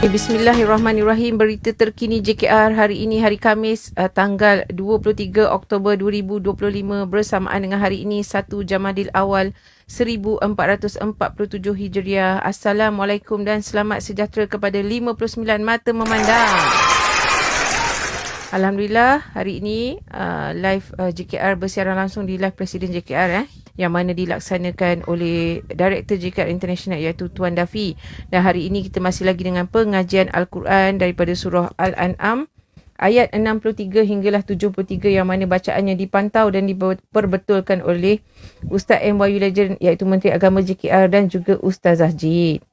Bismillahirrahmanirrahim. Berita terkini JKR hari ini, hari Khamis, tanggal 23 Oktober 2025 bersamaan dengan hari ini 1 Jamadil Awal 1447 Hijriah. Assalamualaikum dan selamat sejahtera kepada 59 mata memandang. Alhamdulillah, hari ini live JKR bersiaran langsung di live Presiden JKR yang mana dilaksanakan oleh Director JKR International iaitu Tuan Dafi. Dan hari ini kita masih lagi dengan pengajian Al-Quran daripada surah Al-An'am ayat 63 hinggalah 73 yang mana bacaannya dipantau dan diperbetulkan oleh Ustaz MYU Legend iaitu Menteri Agama JKR dan juga Ustazah Jid.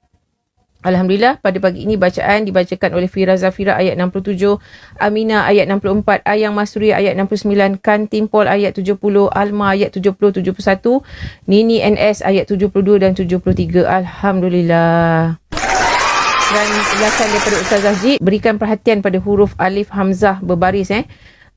Alhamdulillah, pada pagi ini bacaan dibacakan oleh Fira Zafira ayat 67, Aminah ayat 64, Ayang Masuri ayat 69, Kan Timpol ayat 70, Alma ayat 70-71, Nini NS ayat 72 dan 73. Alhamdulillah. Dan penjelasan daripada Ustazah Jid, berikan perhatian pada huruf alif hamzah berbaris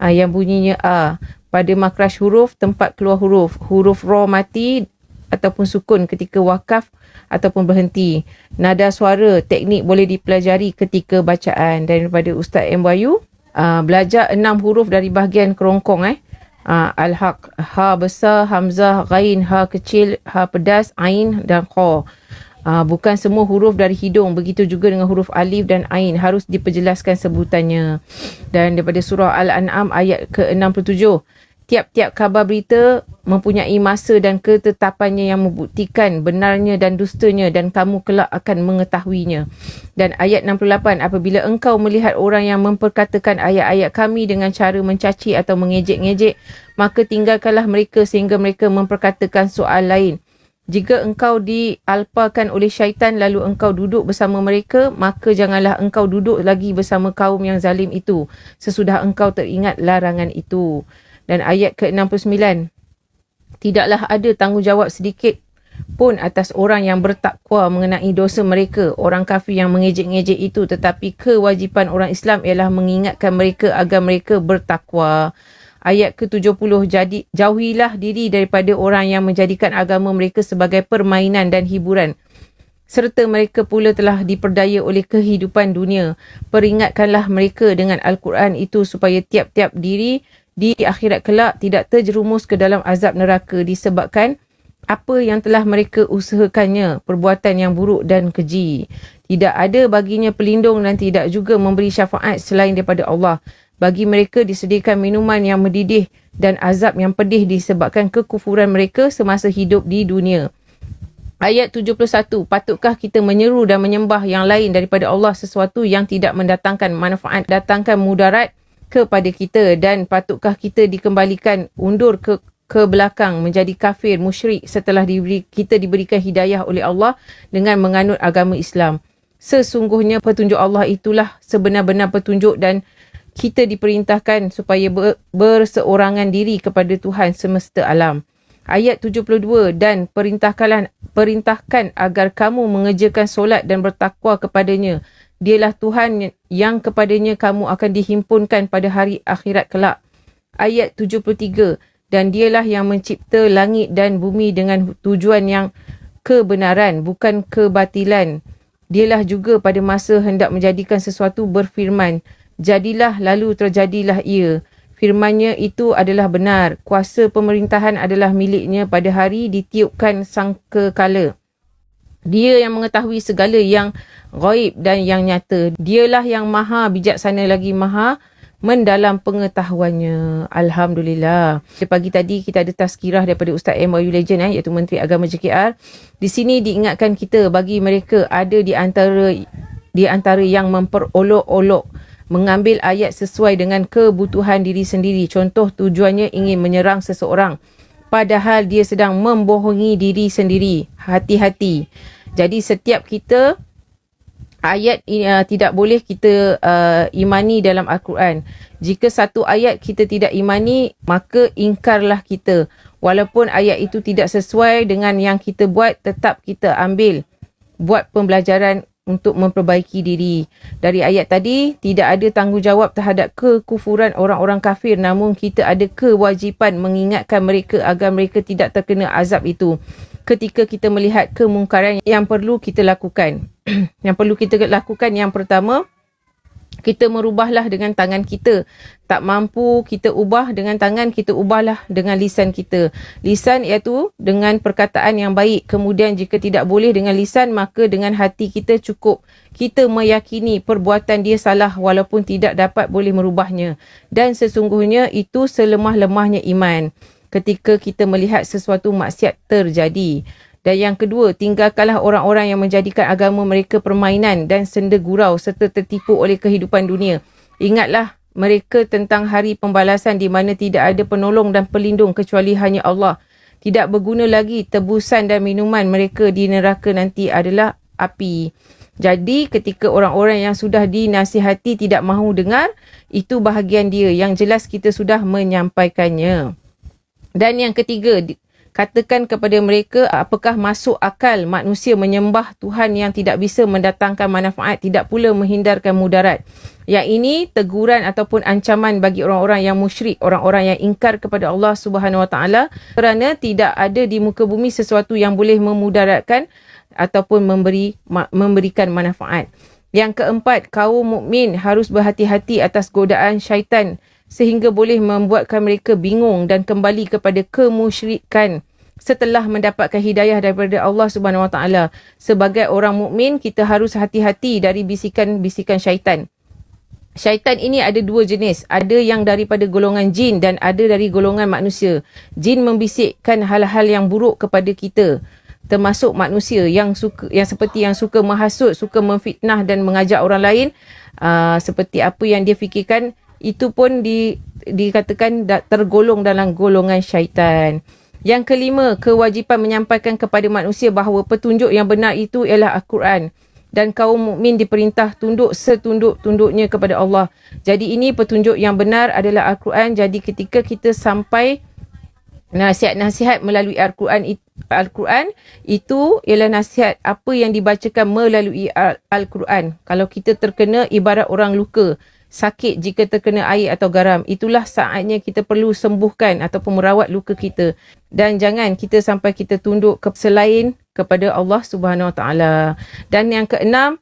yang bunyinya A. Pada makraj huruf, tempat keluar huruf. Huruf ra mati ataupun sukun ketika wakaf ataupun berhenti. Nada suara, teknik boleh dipelajari ketika bacaan. Daripada Ustaz MYU, belajar 6 huruf dari bahagian kerongkong. Al-Haq, Ha besar, Hamzah, Ghain, Ha kecil, Ha pedas, Ain dan Kha. Bukan semua huruf dari hidung. Begitu juga dengan huruf alif dan ain. Harus diperjelaskan sebutannya. Dan daripada surah Al-An'am ayat ke-67. Tiap-tiap khabar berita mempunyai masa dan ketetapannya yang membuktikan benarnya dan dustanya dan kamu kelak akan mengetahuinya. Dan ayat 68, apabila engkau melihat orang yang memperkatakan ayat-ayat kami dengan cara mencaci atau mengejek-ngejek, maka tinggalkanlah mereka sehingga mereka memperkatakan soal lain. Jika engkau dialpakan oleh syaitan lalu engkau duduk bersama mereka, maka janganlah engkau duduk lagi bersama kaum yang zalim itu sesudah engkau teringat larangan itu. Dan ayat ke-69, tidaklah ada tanggungjawab sedikit pun atas orang yang bertakwa mengenai dosa mereka, orang kafir yang mengejek-ngejek itu, tetapi kewajipan orang Islam ialah mengingatkan mereka agar mereka bertakwa. Ayat ke-70, jadi jauhilah diri daripada orang yang menjadikan agama mereka sebagai permainan dan hiburan, serta mereka pula telah diperdaya oleh kehidupan dunia. Peringatkanlah mereka dengan Al-Quran itu supaya tiap-tiap diri di akhirat kelak tidak terjerumus ke dalam azab neraka disebabkan apa yang telah mereka usahakannya, perbuatan yang buruk dan keji. Tidak ada baginya pelindung dan tidak juga memberi syafaat selain daripada Allah. Bagi mereka disediakan minuman yang mendidih dan azab yang pedih disebabkan kekufuran mereka semasa hidup di dunia. Ayat 71, patutkah kita menyeru dan menyembah yang lain daripada Allah sesuatu yang tidak mendatangkan manfaat, datangkan mudarat kepada kita, dan patutkah kita dikembalikan undur ke belakang menjadi kafir musyrik setelah kita diberikan hidayah oleh Allah dengan menganut agama Islam. Sesungguhnya petunjuk Allah itulah sebenar-benar petunjuk dan kita diperintahkan supaya berseorangan diri kepada Tuhan semesta alam. Ayat 72, dan perintahkan agar kamu mengerjakan solat dan bertakwa kepadanya. Dialah Tuhan yang kepadanya kamu akan dihimpunkan pada hari akhirat kelak. Ayat 73, dan dialah yang mencipta langit dan bumi dengan tujuan yang kebenaran, bukan kebatilan. Dialah juga pada masa hendak menjadikan sesuatu berfirman, jadilah, lalu terjadilah ia. Firmannya itu adalah benar. Kuasa pemerintahan adalah miliknya pada hari ditiupkan sangkakala. Dia yang mengetahui segala yang ghaib dan yang nyata. Dialah yang maha bijaksana lagi maha mendalam pengetahuannya. Alhamdulillah. Pagi tadi kita ada tazkirah daripada Ustaz MYU Legend iaitu Menteri Agama JKR. Di sini diingatkan kita bagi mereka ada di antara yang memperolok-olok mengambil ayat sesuai dengan kebutuhan diri sendiri. Contoh, tujuannya ingin menyerang seseorang padahal dia sedang membohongi diri sendiri. Hati-hati. Jadi setiap kita ayat tidak boleh kita imani dalam Al-Quran. Jika satu ayat kita tidak imani, maka ingkarlah kita. Walaupun ayat itu tidak sesuai dengan yang kita buat, tetap kita ambil. Buat pembelajaran untuk memperbaiki diri. Dari ayat tadi, tidak ada tanggungjawab terhadap kekufuran orang-orang kafir, namun kita ada kewajipan mengingatkan mereka agar mereka tidak terkena azab itu. ketika kita melihat kemungkaran yang perlu kita lakukan. Yang perlu kita lakukan yang pertama, kita merubahlah dengan tangan kita. Tak mampu kita ubah dengan tangan, kita ubahlah dengan lisan kita. Lisan iaitu dengan perkataan yang baik. Kemudian jika tidak boleh dengan lisan, maka dengan hati kita cukup. Kita meyakini perbuatan dia salah walaupun tidak dapat boleh merubahnya. Dan sesungguhnya itu selemah-lemahnya iman ketika kita melihat sesuatu maksiat terjadi. Dan yang kedua, tinggalkanlah orang-orang yang menjadikan agama mereka permainan dan senda gurau serta tertipu oleh kehidupan dunia. Ingatlah mereka tentang hari pembalasan di mana tidak ada penolong dan pelindung kecuali hanya Allah. Tidak berguna lagi tebusan dan minuman mereka di neraka nanti adalah api. Jadi ketika orang-orang yang sudah dinasihati tidak mahu dengar, itu bahagian dia. Yang jelas kita sudah menyampaikannya. Dan yang ketiga, katakan kepada mereka, apakah masuk akal manusia menyembah Tuhan yang tidak bisa mendatangkan manfaat, tidak pula menghindarkan mudarat. Yang ini teguran ataupun ancaman bagi orang-orang yang musyrik, orang-orang yang ingkar kepada Allah Subhanahu Wa Taala, kerana tidak ada di muka bumi sesuatu yang boleh memudaratkan ataupun memberikan manfaat. Yang keempat, kaum mukmin harus berhati-hati atas godaan syaitan sehingga boleh membuatkan mereka bingung dan kembali kepada kemusyrikan setelah mendapatkan hidayah daripada Allah Subhanahu Wa Taala. Sebagai orang mukmin, kita harus hati-hati dari bisikan-bisikan syaitan. Syaitan ini ada dua jenis. Ada yang daripada golongan jin dan ada dari golongan manusia. Jin membisikkan hal-hal yang buruk kepada kita, termasuk manusia yang seperti yang suka menghasut, suka memfitnah dan mengajak orang lain. Seperti apa yang dia fikirkan, itu pun dikatakan tergolong dalam golongan syaitan. Yang kelima, kewajipan menyampaikan kepada manusia bahawa petunjuk yang benar itu ialah Al-Quran. Dan kaum mukmin diperintah tunduk setunduk-tunduknya kepada Allah. Jadi ini petunjuk yang benar adalah Al-Quran. Jadi ketika kita sampai nasihat-nasihat melalui Al-Quran, itu ialah nasihat apa yang dibacakan melalui Al-Quran. Kalau kita terkena, ibarat orang luka, sakit jika terkena air atau garam, itulah saatnya kita perlu sembuhkan ataupun merawat luka kita. Dan jangan kita sampai kita tunduk selain kepada Allah Subhanahu Wa Taala. Dan yang keenam,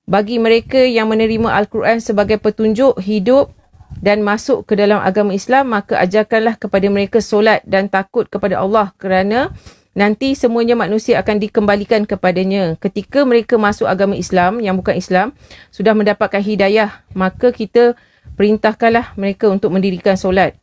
bagi mereka yang menerima Al-Quran sebagai petunjuk hidup dan masuk ke dalam agama Islam, maka ajarkanlah kepada mereka solat dan takut kepada Allah, kerana nanti semuanya manusia akan dikembalikan kepadanya. Ketika mereka masuk agama Islam, yang bukan Islam, sudah mendapatkan hidayah, maka kita perintahkanlah mereka untuk mendirikan solat.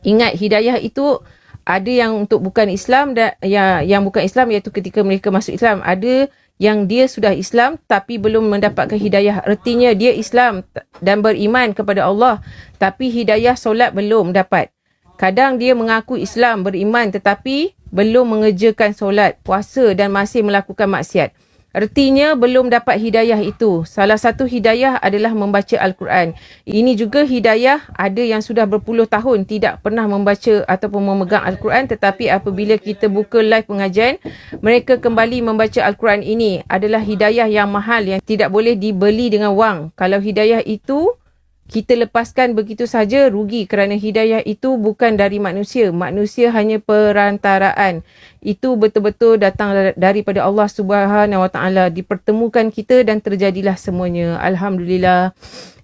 Ingat, hidayah itu ada yang untuk bukan Islam dan yang bukan Islam, iaitu ketika mereka masuk Islam. Ada yang dia sudah Islam tapi belum mendapatkan hidayah. Artinya dia Islam dan beriman kepada Allah, tapi hidayah solat belum dapat. Kadang dia mengaku Islam, beriman tetapi belum mengerjakan solat, puasa dan masih melakukan maksiat. Artinya belum dapat hidayah itu. Salah satu hidayah adalah membaca Al-Quran. Ini juga hidayah, ada yang sudah berpuluh tahun tidak pernah membaca ataupun memegang Al-Quran, tetapi apabila kita buka live pengajian, mereka kembali membaca Al-Quran. Ini adalah hidayah yang mahal yang tidak boleh dibeli dengan wang. Kalau hidayah itu kita lepaskan begitu saja, rugi, kerana hidayah itu bukan dari manusia. Manusia hanya perantaraan. Itu betul-betul datang daripada Allah Subhanahu Wa Taala. Dipertemukan kita dan terjadilah semuanya. Alhamdulillah.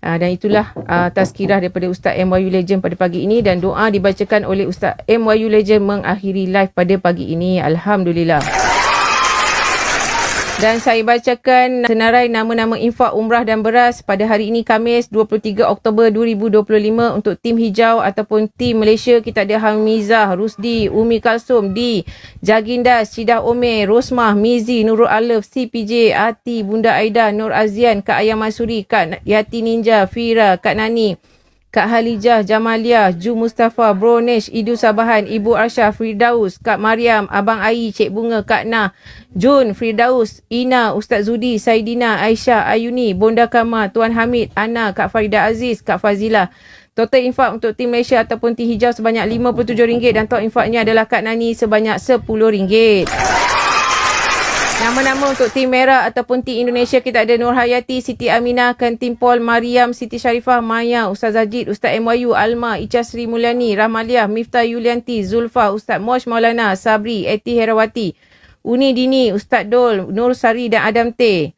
Dan itulah tazkirah daripada Ustaz MYU Legend pada pagi ini, dan doa dibacakan oleh Ustaz MYU Legend mengakhiri live pada pagi ini. Alhamdulillah. Dan saya bacakan senarai nama-nama infak umrah dan beras pada hari ini Khamis 23 Oktober 2025 untuk tim hijau ataupun tim Malaysia. Kita ada Hamizah, Rusdi, Umi Kalsum, Di, Jaginda, Syida Omer, Rosmah, Mizi, Nurul Alif, CPJ, Ati, Bunda Aida, Nur Azian, Kak Ayam Masuri, Kak Yati Ninja, Fira, Kak Nani, Kak Halijah, Jamaliah, Ju Mustafa, Bronesh, Idu Sabahan, Ibu Arsha, Firdaus, Kak Mariam, Abang Ai, Cik Bunga, Kak Nah, Jun, Firdaus, Ina, Ustaz Zudi, Saidina, Aisyah, Ayuni, Bonda Kama, Tuan Hamid, Ana, Kak Farida Aziz, Kak Fazilah. Total infak untuk tim Malaysia ataupun tim hijau sebanyak RM57 dan total infaknya adalah Kak Nani sebanyak RM10. Nama-nama untuk tim merah ataupun tim Indonesia, kita ada Nur Hayati, Siti Aminah, Kantim Paul, Mariam, Siti Sharifah, Maya, Ustaz Ajid, Ustaz MYU, Alma, Ica Sri Mulyani, Rahmaliah, Miftah Yulianti, Zulfa, Ustaz Mosh Maulana, Sabri, Eti Herawati, Uni Dini, Ustaz Dol, Nur Sari dan Adam T.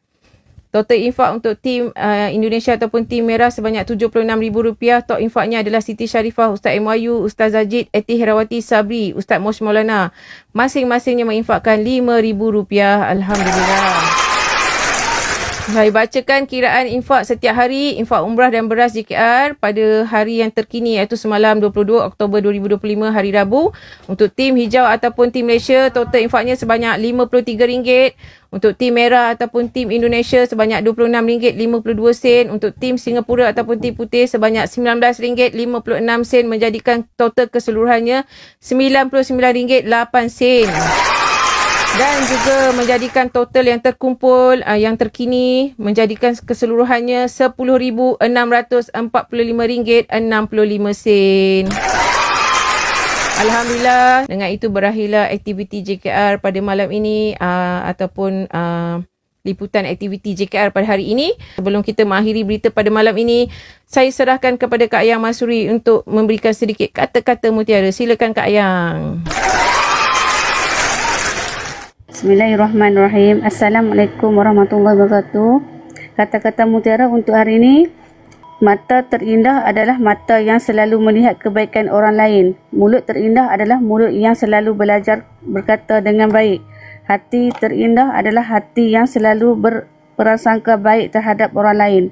Total infak untuk tim Indonesia ataupun tim merah sebanyak RM76,000. Top infaknya adalah Siti Sharifah, Ustaz MYU, Ustaz Ajid, Eti Herawati, Sabri, Ustaz Mosh Maulana. Masing-masingnya menginfakkan RM5,000. Alhamdulillah. Saya bacakan kiraan infak setiap hari, infak umrah dan beras JKR pada hari yang terkini iaitu semalam 22 Oktober 2025 hari Rabu. Untuk tim hijau ataupun tim Malaysia, total infaknya sebanyak RM53. Untuk tim merah ataupun tim Indonesia sebanyak RM26.52. Untuk tim Singapura ataupun tim putih sebanyak RM19.56 menjadikan total keseluruhannya RM99.08. Dan juga menjadikan total yang terkumpul yang terkini menjadikan keseluruhannya RM10,645.65. Alhamdulillah, dengan itu berakhirlah aktiviti JKR pada malam ini ataupun liputan aktiviti JKR pada hari ini. Sebelum kita mengakhiri berita pada malam ini, saya serahkan kepada Kak Ayang Masuri untuk memberikan sedikit kata-kata mutiara. Silakan Kak Ayang. Bismillahirrahmanirrahim. Assalamualaikum warahmatullahi wabarakatuh. Kata-kata mutiara untuk hari ini. Mata terindah adalah mata yang selalu melihat kebaikan orang lain. Mulut terindah adalah mulut yang selalu belajar berkata dengan baik. Hati terindah adalah hati yang selalu berprasangka baik terhadap orang lain.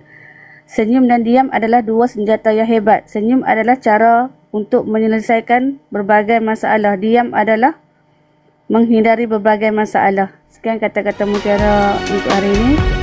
Senyum dan diam adalah dua senjata yang hebat. Senyum adalah cara untuk menyelesaikan berbagai masalah. Diam adalah menghindari berbagai masalah. Sekian kata-kata mutiara untuk hari ini.